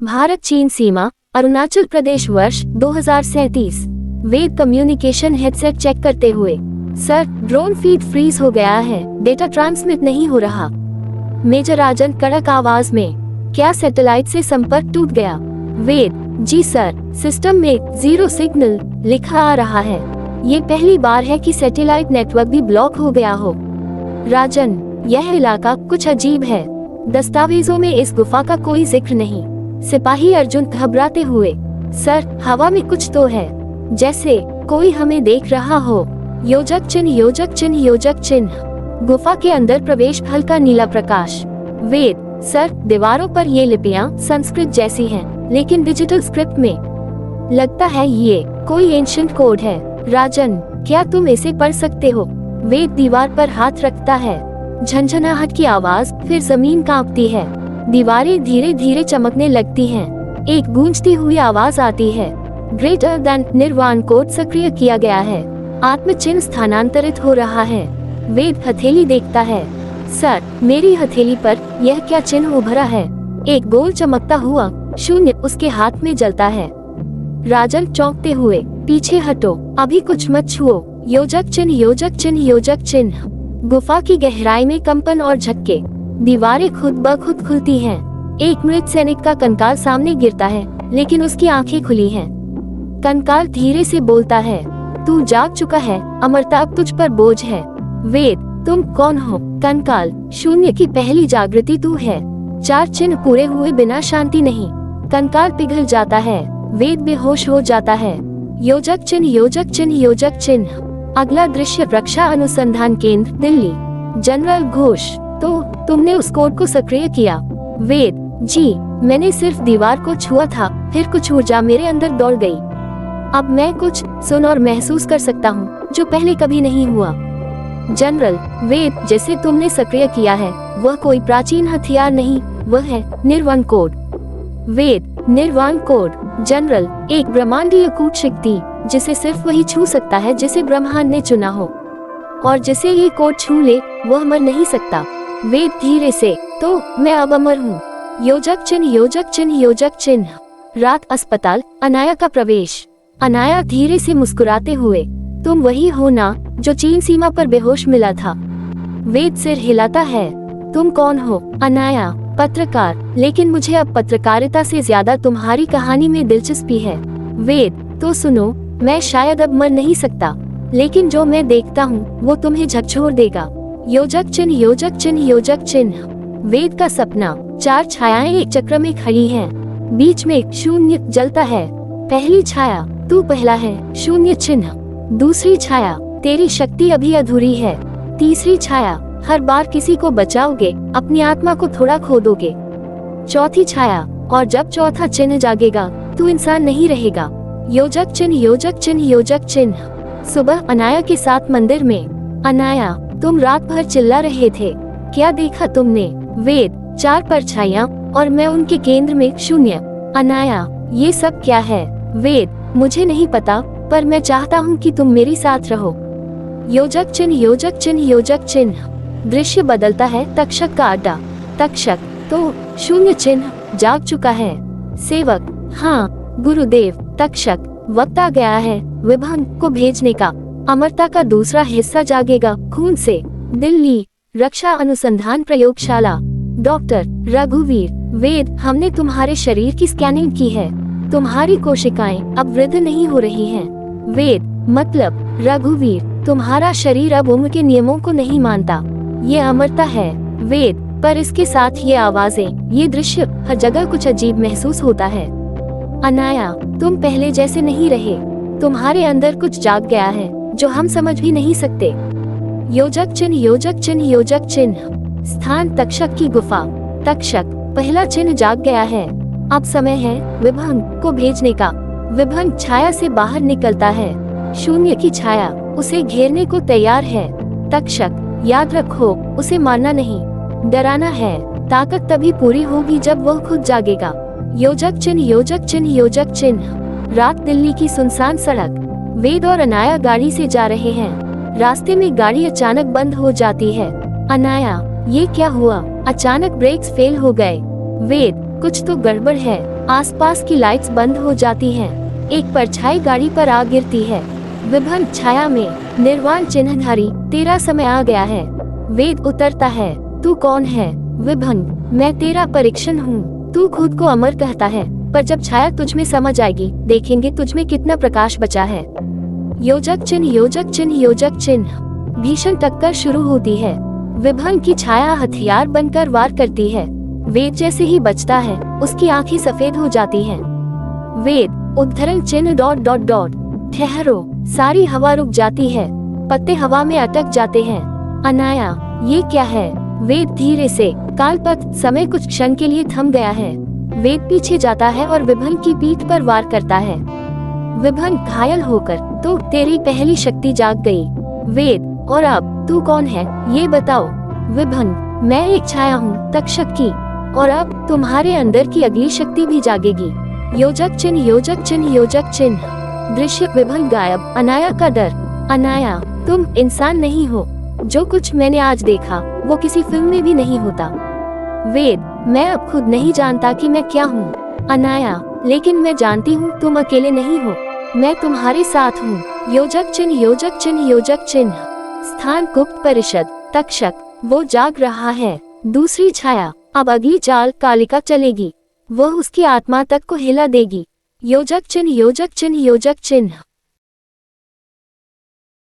भारत चीन सीमा, अरुणाचल प्रदेश, वर्ष 2037। वेद communication headset check करते हुए, सर ड्रोन फीड फ्रीज हो गया है, डेटा ट्रांसमिट नहीं हो रहा। मेजर राजन कड़क आवाज में, क्या सैटेलाइट से संपर्क टूट गया? वेद, जी सर, सिस्टम में 0 सिग्नल लिखा आ रहा है। ये पहली बार है कि सैटेलाइट नेटवर्क भी ब्लॉक हो गया हो। राजन, यह इलाका कुछ अजीब है, दस्तावेजों में इस गुफा का कोई जिक्र नहीं। सिपाही अर्जुन घबराते हुए, सर हवा में कुछ तो है, जैसे कोई हमें देख रहा हो। योजक चिन्ह, योजक चिन्ह, योजक चिन्ह। गुफा के अंदर प्रवेश, हल्का नीला प्रकाश। वेद, सर दीवारों पर ये लिपियां संस्कृत जैसी हैं, लेकिन डिजिटल स्क्रिप्ट में। लगता है ये कोई एंशिएंट कोड है। राजन, क्या तुम इसे पढ़ सकते हो? वेद दीवार पर हाथ रखता है, झंझनाहट की आवाज, फिर जमीन कांपती है, दीवारें धीरे धीरे चमकने लगती हैं। एक गूंजती हुई आवाज आती है, ग्रेटर देन निर्वाण कोड सक्रिय किया गया है, आत्म चिन्ह स्थानांतरित हो रहा है। वेद हथेली देखता है, सर मेरी हथेली पर यह क्या चिन्ह उभरा है? एक गोल चमकता हुआ शून्य उसके हाथ में जलता है। राजन चौंकते हुए, पीछे हटो, अभी कुछ मत छुओ। योजक चिन्ह, योजक चिन्ह, योजक चिन्ह। गुफा की गहराई में कंपन और झटके, दीवारें खुद ब खुद खुलती हैं। एक मृत सैनिक का कंकाल सामने गिरता है, लेकिन उसकी आंखें खुली हैं। कंकाल धीरे से बोलता है, तू जाग चुका है, अमरता अब तुझ पर बोझ है। वेद, तुम कौन हो? कंकाल, शून्य की पहली जागृति तू है। 4 चिन्ह पूरे हुए बिना शांति नहीं। कंकाल पिघल जाता है, वेद बेहोश हो जाता है। योजक चिन्ह, योजक चिन्ह, योजक चिन्ह। अगला दृश्य, रक्षा अनुसंधान केंद्र, दिल्ली। जनरल घोष, तो तुमने उस कोड को सक्रिय किया? वेद, जी, मैंने सिर्फ दीवार को छुआ था, फिर कुछ ऊर्जा मेरे अंदर दौड़ गई। अब मैं कुछ सुन और महसूस कर सकता हूँ, जो पहले कभी नहीं हुआ। जनरल, वेद, जैसे तुमने सक्रिय किया है, वह कोई प्राचीन हथियार नहीं, वह है निर्वाण कोड। वेद, निर्वाण कोड। जनरल, एक ब्रह्मांडीय कूट शक्ति, जिसे सिर्फ वही छू सकता है जिसे ब्रह्मांड ने चुना हो, और जिसे ये कोड छू ले वह मर नहीं सकता। वेद धीरे से, तो मैं अब अमर हूँ। योजक चिन्ह, योजक चिन्ह, योजक चिन्ह। रात, अस्पताल, अनाया का प्रवेश। अनाया धीरे से मुस्कुराते हुए, तुम वही हो ना जो चीन सीमा पर बेहोश मिला था? वेद सिर हिलाता है, तुम कौन हो? अनाया, पत्रकार, लेकिन मुझे अब पत्रकारिता से ज्यादा तुम्हारी कहानी में दिलचस्पी है। वेद, तो सुनो, मैं शायद अब मर नहीं सकता, लेकिन जो मैं देखता हूँ वो तुम्हें झकझोर देगा। योजक चिन्ह, योजक चिन्ह, योजक चिन्ह। वेद का सपना, 4 छायाएं एक चक्र में खड़ी हैं, बीच में एक शून्य जलता है। पहली छाया, तू पहला है, शून्य चिन्ह। दूसरी छाया, तेरी शक्ति अभी अधूरी है। तीसरी छाया, हर बार किसी को बचाओगे, अपनी आत्मा को थोड़ा खो दोगे। चौथी छाया, और जब चौथा चिन्ह जागेगा तू इंसान नहीं रहेगा। योजक चिन्ह, योजक चिन्ह, योजक चिन्ह। सुबह, अनाया के साथ मंदिर में। अनाया, तुम रात भर चिल्ला रहे थे, क्या देखा तुमने? वेद, 4 परछाइयां, और मैं उनके केंद्र में शून्य। अनाया, ये सब क्या है? वेद, मुझे नहीं पता, पर मैं चाहता हूँ कि तुम मेरे साथ रहो। योजक चिन्ह, योजक चिन्ह, योजक चिन्ह। दृश्य बदलता है, तक्षक का अड्डा। तक्षक, तो शून्य चिन्ह जाग चुका है। सेवक, हाँ गुरुदेव। तक्षक, वक्त आ गया है विभंग को भेजने का, अमरता का दूसरा हिस्सा जागेगा खून से। दिल्ली, रक्षा अनुसंधान प्रयोगशाला। डॉक्टर रघुवीर, वेद, हमने तुम्हारे शरीर की स्कैनिंग की है, तुम्हारी कोशिकाएं अब वृद्ध नहीं हो रही हैं। वेद, मतलब? रघुवीर, तुम्हारा शरीर अब उम्र के नियमों को नहीं मानता, ये अमरता है। वेद, पर इसके साथ ये आवाजें, ये दृश्य, हर जगह कुछ अजीब महसूस होता है। अनाया, तुम पहले जैसे नहीं रहे, तुम्हारे अंदर कुछ जाग गया है जो हम समझ भी नहीं सकते। योजक चिन्ह, योजक चिन्ह, योजक चिन्ह। स्थान, तक्षक की गुफा। तक्षक, पहला चिन्ह जाग गया है, अब समय है विभंग को भेजने का। विभंग छाया से बाहर निकलता है, शून्य की छाया उसे घेरने को तैयार है। तक्षक, याद रखो, उसे मारना नहीं, डराना है। ताकत तभी पूरी होगी जब वह खुद जागेगा। योजक चिन्ह, योजक चिन्ह, योजक चिन्ह। रात, दिल्ली की सुनसान सड़क। वेद और अनाया गाड़ी से जा रहे हैं, रास्ते में गाड़ी अचानक बंद हो जाती है। अनाया, ये क्या हुआ? अचानक ब्रेक्स फेल हो गए। वेद, कुछ तो गड़बड़ है। आसपास की लाइट्स बंद हो जाती हैं। एक परछाई गाड़ी पर आ गिरती है। विभन छाया में, निर्वाण चिन्हधारी, तेरा समय आ गया है। वेद उतरता है। तू कौन है? विभन, मैं तेरा परीक्षण हूँ। तू खुद को अमर कहता है, पर जब छाया तुझ में समझ आएगी, देखेंगे तुझ में कितना प्रकाश बचा है। योजक चिन्ह, योजक चिन्ह, योजक चिन्ह। भीषण टक्कर शुरू होती है। विभन की छाया हथियार बनकर वार करती है। वेद जैसे ही बचता है, उसकी आंखें सफेद हो जाती हैं। वेद उद्धरण चिन्ह डॉट डॉट डॉट। ठहरो। सारी हवा रुक जाती है। पत्ते हवा में अटक जाते हैं। अनाया, ये क्या है? वेद धीरे से। कालपथ, समय कुछ क्षण के लिए थम गया है। वेद पीछे जाता है और विभन की पीठ पर वार करता है। विभन घायल होकर, तो तेरी पहली शक्ति जाग गई। वेद, और अब तू कौन है, ये बताओ। विभन, मैं एक छाया हूँ, तक्षक की, और अब तुम्हारे अंदर की अगली शक्ति भी जागेगी। योजक चिन्ह, योजक चिन्ह, योजक चिन्ह। दृश्य, विभन गायब। अनाया का डर। अनाया, तुम इंसान नहीं हो। जो कुछ मैंने आज देखा, वो किसी फिल्म में भी नहीं होता। वेद, मैं अब खुद नहीं जानता कि मैं क्या हूँ। अनाया, लेकिन मैं जानती हूँ तुम अकेले नहीं हो, मैं तुम्हारे साथ हूँ। योजक चिन्ह, योजक चिन्ह, योजक चिन्ह। स्थान, गुप्त परिषद। तक्षक, वो जाग रहा है। दूसरी छाया, अब अगली चाल कालिका चलेगी। वह उसकी आत्मा तक को हिला देगी। योजक चिन्ह, योजक चिन्ह, योजक चिन्ह।